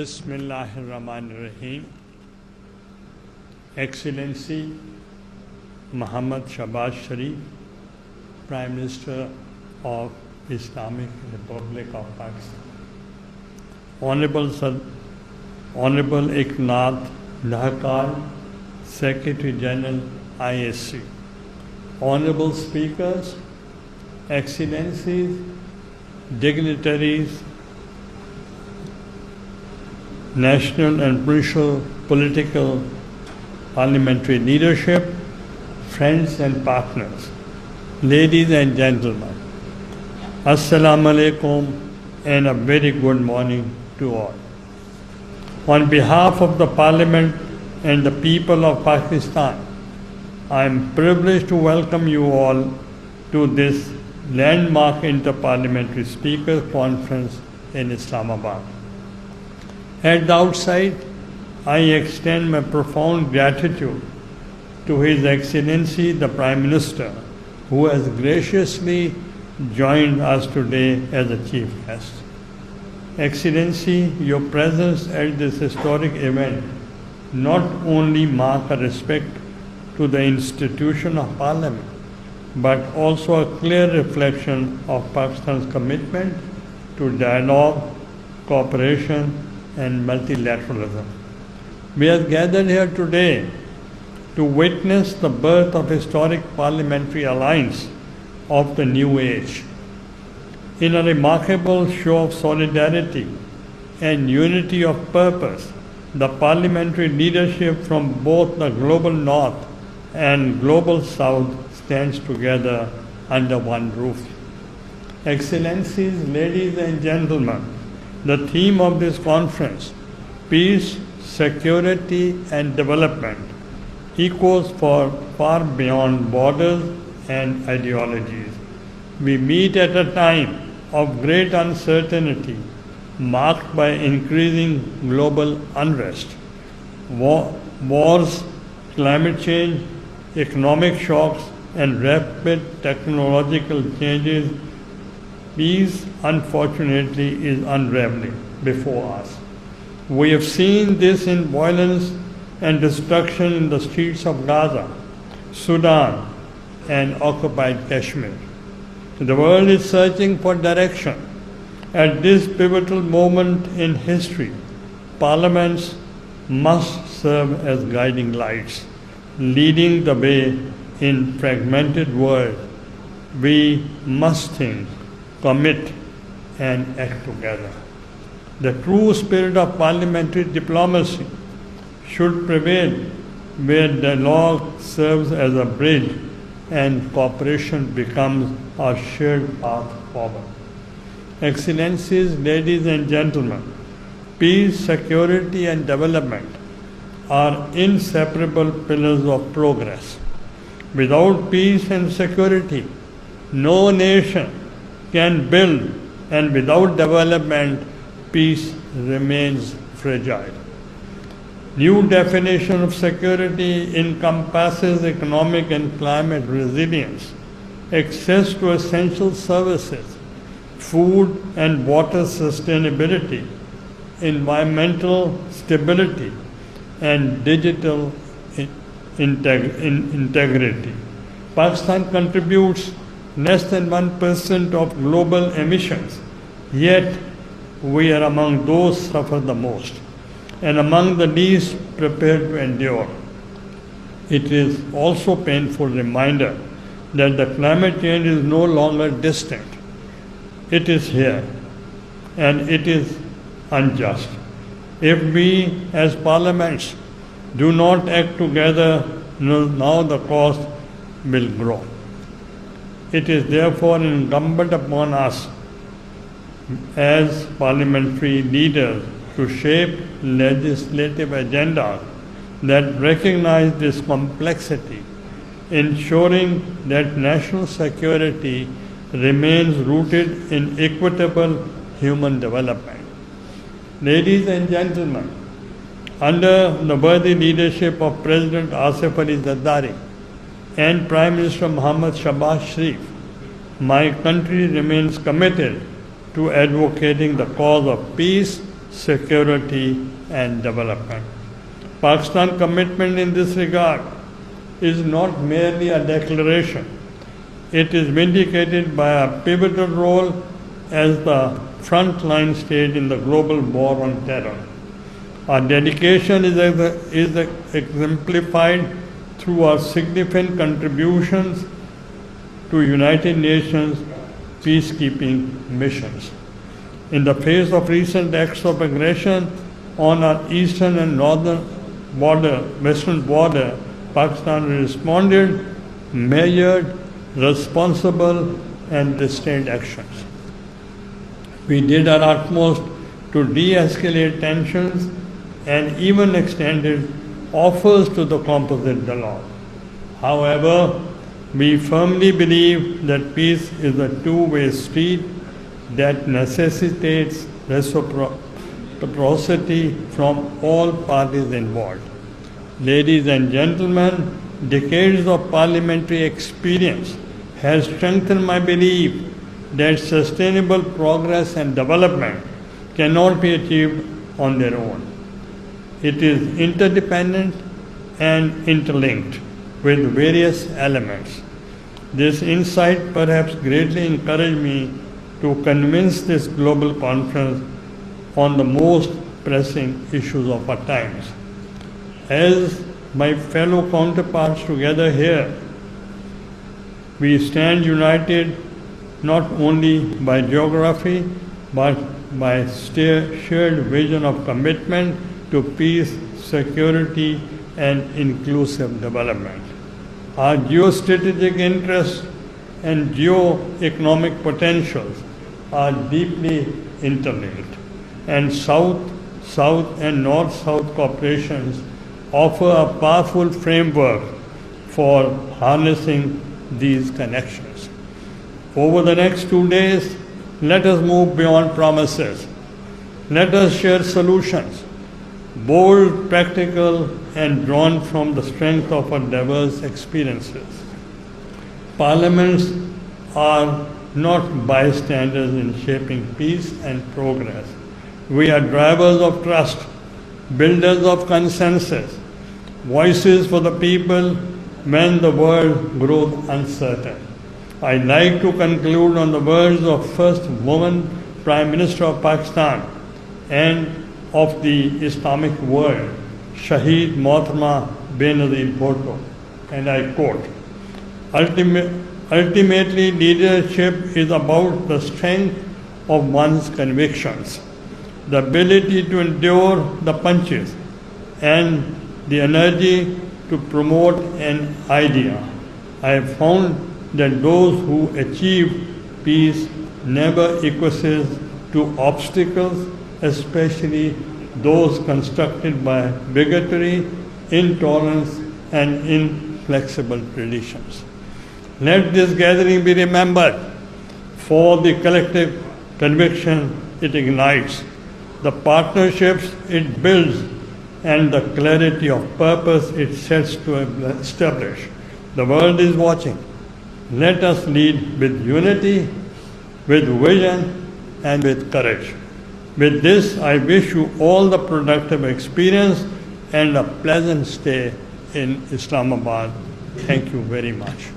Bismillahirrahmanirrahim. Excellency Muhammad Shahbaz Sharif, Prime Minister of Islamic Republic of Pakistan. Honorable Eknath Dhakal, Secretary General Isc. Honorable Speakers, Excellencies, dignitaries, national and provincial political parliamentary leadership, friends and partners, ladies and gentlemen, Assalamu alaikum and a very good morning to all. On behalf of the Parliament and the people of Pakistan, I am privileged to welcome you all to this landmark Inter-Parliamentary Speakers Conference in Islam Abad. At the outset, I extend my profound gratitude to His Excellency the Prime Minister, who has graciously joined us today as a chief guest. Excellency, your presence at this historic event not only marks a respect to the institution of Parliament, but also a clear reflection of Pakistan's commitment to dialogue, cooperation, and multilateralism. We are gathered here today to witness the birth of historic parliamentary alliance of the new age. In a remarkable show of solidarity and unity of purpose, the parliamentary leadership from both the global north and global south stands together under one roof. Excellencies, ladies and gentlemen, the theme of this conference, peace, security and development, echoes far beyond borders and ideologies. We meet at a time of great uncertainty marked by increasing global unrest, wars, climate change, economic shocks and rapid technological changes. Peace, unfortunately, is unraveling before us. We have seen this in violence and destruction in the streets of Gaza, Sudan, and occupied Kashmir. The world is searching for direction. At this pivotal moment in history, parliaments must serve as guiding lights, leading the way in a fragmented world. We must think, commit and act together. The true spirit of parliamentary diplomacy should prevail where dialogue serves as a bridge and cooperation becomes a shared path forward. Excellencies, ladies and gentlemen, peace, security and development are inseparable pillars of progress. Without peace and security, no nation can build, and without development, peace remains fragile. New definition of security encompasses economic and climate resilience, access to essential services, food and water sustainability, environmental stability, and digital integrity. Pakistan contributes less than 1% of global emissions, yet we are among those who suffer the most and among the least prepared to endure. It is also a painful reminder that the climate change is no longer distant. It is here, and it is unjust. If we as parliaments do not act together, now the cost will grow. It is therefore incumbent upon us as parliamentary leaders to shape legislative agendas that recognize this complexity, ensuring that national security remains rooted in equitable human development. Ladies and gentlemen, under the worthy leadership of President Asif Ali Zardari and Prime Minister Muhammad Shahbaz Sharif, my country remains committed to advocating the cause of peace, security, and development. Pakistan's commitment in this regard is not merely a declaration. It is vindicated by a pivotal role as the frontline state in the global war on terror. Our dedication is exemplified through our significant contributions to United Nations peacekeeping missions. In the face of recent acts of aggression on our eastern and northern western border, Pakistan responded measured, responsible, and restrained actions. We did our utmost to de-escalate tensions and even extended offers to the composite dialogue. However, we firmly believe that peace is a two-way street that necessitates reciprocity from all parties involved. Ladies and gentlemen, decades of parliamentary experience has strengthened my belief that sustainable progress and development cannot be achieved on their own. It is interdependent and interlinked with various elements. This insight perhaps greatly encouraged me to convince this global conference on the most pressing issues of our times. As my fellow counterparts together here, we stand united not only by geography but by shared vision of commitment to peace, security, and inclusive development. Our geostrategic interests and geo-economic potentials are deeply interlinked, and South-South and North-South cooperations offer a powerful framework for harnessing these connections. Over the next 2 days, let us move beyond promises. Let us share solutions, bold, practical, and drawn from the strength of our diverse experiences. Parliaments are not bystanders in shaping peace and progress. We are drivers of trust, builders of consensus, voices for the people when the world grows uncertain. I'd like to conclude on the words of first woman Prime Minister of Pakistan and of the Islamic world, Shaheed Mohammad Benazir Bhutto, and I quote, Ultimately, leadership is about the strength of one's convictions, the ability to endure the punches, and the energy to promote an idea. I have found that those who achieve peace never acquiesce to obstacles, especially those constructed by bigotry, intolerance, and inflexible traditions. Let this gathering be remembered for the collective conviction it ignites, the partnerships it builds, and the clarity of purpose it sets to establish. The world is watching. Let us lead with unity, with vision, and with courage. With this, I wish you all the productive experience and a pleasant stay in Islamabad. Thank you very much.